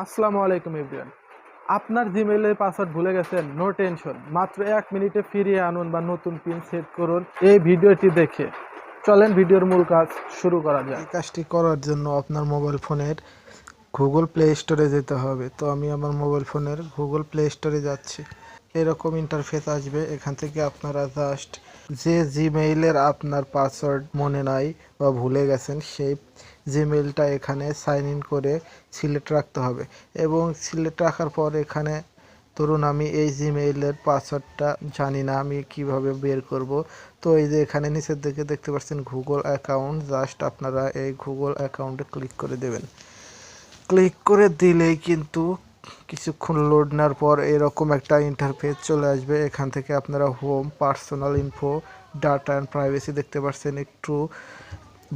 আসসালামু আলাইকুম এভরিওয়ান। আপনার জিমেইলের পাসওয়ার্ড ভুলে গেছেন? নো টেনশন, মাত্র 1 মিনিটে ফিরিয়ে আনুন বা নতুন পিন সেট করুন এই ভিডিওটি দেখে। চলেন ভিডিওর মূল কাজ শুরু করা যাক। এই কাজটি করার জন্য আপনার মোবাইল ফোনের গুগল প্লে স্টোরে যেতে হবে। তো আমি আমার মোবাইল ফোনের গুগল প্লে স্টোরে যাচ্ছি। এরকম ইন্টারফেস আসবে। এখান থেকে আপনারা জাস্ট যে জিমেইলের আপনার পাসওয়ার্ড মনে নাই বা ভুলে গেছেন সেই জিমেইলটা এখানে সাইন ইন করে সিলেক্ট রাখতে হবে এবং সিলেক্ট রাখার পর এখানে ধরুন আমি এই জিমেইলের পাসওয়ার্ডটা জানি না, আমি কিভাবে বের করব। তো এই যে এখানে নিচের দিকে দেখতে পাচ্ছেন গুগল অ্যাকাউন্ট, জাস্ট আপনারা এই গুগল অ্যাকাউন্টে ক্লিক করে দেবেন। ক্লিক করে দিলেই কিন্তু কিছুক্ষণ লোড নেওয়ার পর এরকম একটা ইন্টারফেস চলে আসবে। এখান থেকে আপনারা home, personal info, data and privacy দেখতে পাচ্ছেন। একটু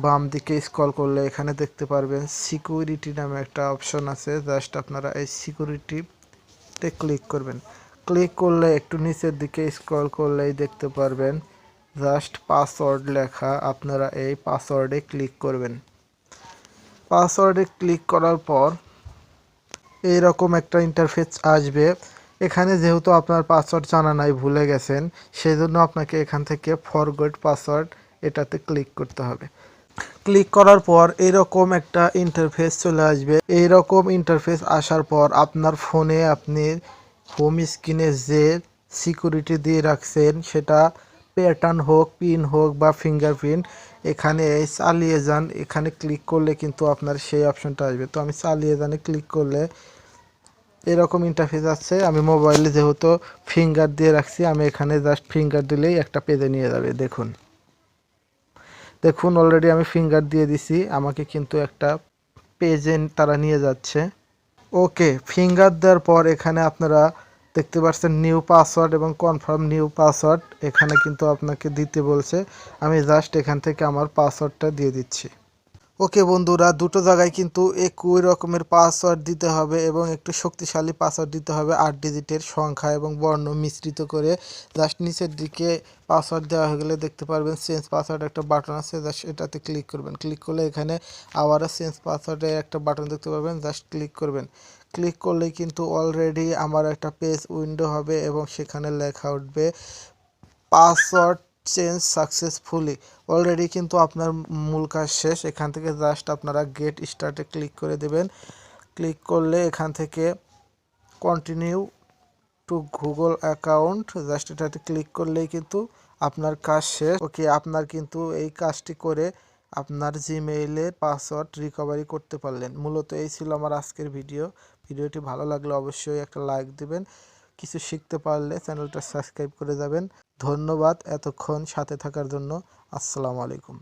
বাম দিকে স্ক্রল করলে এখানে দেখতে পারবেন সিকিউরিটি নামে একটা অপশন আছে। জাস্ট আপনারা এই সিকিউরিটিতে ক্লিক করবেন। ক্লিক করলে একটু নিচের দিকে স্ক্রল করলেই দেখতে পারবেন জাস্ট পাসওয়ার্ড লেখা। আপনারা এই পাসওয়ার্ডে ক্লিক করবেন। পাসওয়ার্ডে ক্লিক করার পর এইরকম একটা ইন্টারফেস আসবে। এখানে যেহেতু আপনার পাসওয়ার্ড জানা নাই, ভুলে গেছেন, সেই জন্য আপনাকে এখান থেকে ফরগট পাসওয়ার্ড এটাতে ক্লিক করতে হবে। ক্লিক করার পর এরকম একটা ইন্টারফেস চলে আসবে। এইরকম ইন্টারফেস আসার পর আপনার ফোনে আপনি হোম স্ক্রিনে যে সিকিউরিটি দিয়ে রাখছেন, সেটা প্যাটার্ন হোক, পিন হোক বা ফিঙ্গারপ্রিন্ট, এখানে চালিয়ে যান। এখানে ক্লিক করলে কিন্তু আপনার সেই অপশনটা আসবে। তো আমি চালিয়ে যানে ক্লিক করলে এরকম ইন্টারফেস আছে। আমি মোবাইলে যেহেতু ফিঙ্গার দিয়ে রাখছি, আমি এখানে জাস্ট ফিঙ্গার দিলেই একটা পেজে নিয়ে যাবে। দেখুন দেখুন অলরেডি আমি ফিঙ্গার দিয়ে দিছি, আমাকে কিন্তু একটা পেজে তারা নিয়ে যাচ্ছে। ওকে, ফিঙ্গার দেওয়ার পর এখানে আপনারা দেখতে পাচ্ছেন নিউ পাসওয়ার্ড এবং কনফার্ম নিউ পাসওয়ার্ড, এখানে কিন্তু আপনাকে দিতে বলছে। আমি জাস্ট এখান থেকে আমার পাসওয়ার্ডটা দিয়ে দিচ্ছি। ওকে বন্ধুরা, দুটো জায়গায় কিন্তু একই রকমের পাসওয়ার্ড দিতে হবে এবং একটু শক্তিশালী পাসওয়ার্ড দিতে হবে, 8 ডিজিটের সংখ্যা এবং বর্ণ মিশ্রিত করে। জাস্ট নিচের দিকে পাসওয়ার্ড দেওয়া হয়ে গেলে দেখতে পারবেন চেঞ্জ পাসওয়ার্ড একটা বাটন আছে, জাস্ট এটাতে ক্লিক করবেন। ক্লিক করলে এখানে আবারও চেঞ্জ পাসওয়ার্ডের একটা বাটন দেখতে পারবেন, জাস্ট ক্লিক করবেন। ক্লিক করলেই কিন্তু অলরেডি আমার একটা পেজ উইন্ডো হবে এবং সেখানে লেখা উঠবে পাসওয়ার্ড চেঞ্জ সাকসেসফুলি। অলরেডি কিন্তু আপনার মূল কাজ শেষ। এখান থেকে জাস্ট আপনারা গেট স্টার্টে ক্লিক করে দেবেন। ক্লিক করলে এখান থেকে continue to Google account, just এটাতে ক্লিক করলেই কিন্তু আপনার কাজ শেষ। ওকে, আপনার কিন্তু এই কাজটি করে আপনার জিমেইলের পাসওয়ার্ড রিকভারি করতে পারলেন। মূলত এই ছিল আমার আজকের ভিডিওটি ভালো লাগলে অবশ্যই একটা লাইক দিবেন। কিছু শিখতে পারলে চ্যানেলটা সাবস্ক্রাইব করে যাবেন। ধন্যবাদ এতক্ষণ সাথে থাকার জন্য। আসসালামু আলাইকুম।